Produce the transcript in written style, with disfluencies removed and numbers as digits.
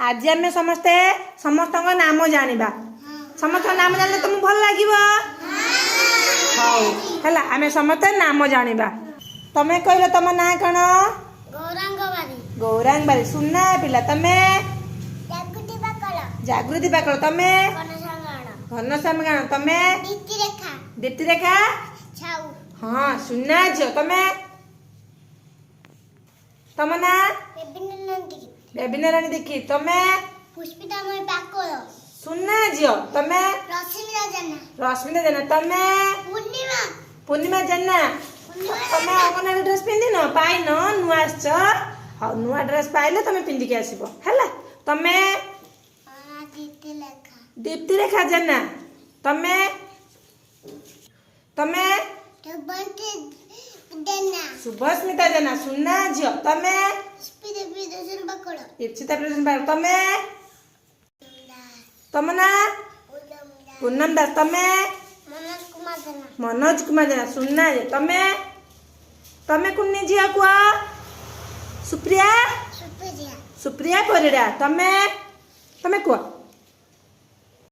आज आम समस्ते समस्त नाम जानिबा समस्त नाम जानले तुमको भल लागिबो हाउ हला आमे समस्ते नाम जानिबा तमे कहलो तम ना कण गौरांग बारी सुन्ना पिला तमे जागृति बाकल तमे घनश्याम गाण तमे दीप्ति रेखा हाँ सुन्ना झियो तमे तम ना बेबिना रानी देखी तमे पुष्पितामय पाकल सुन्ना झियो तमे रश्मिता जेना तमे पूर्णिमा जेना तमे अंगनवाड़ी ड्रेस पिंदी न पाई न नुआ आछ हाउ नुआ ड्रेस पाइले तमे पिंदी के आसीबो हला तमे दीप्ति रेखा जेना तमे तमे सुभस्मिता जेना सुन्ना झियो तमे इप्सिता प्रेजेंट बार तमे तमना पूनम दास तमे मनोज कुमार जेना सुन्ना झियो तमे तमे कुन्नी झियो कुआ सुप्रिया परिडा तमे तमे कुआ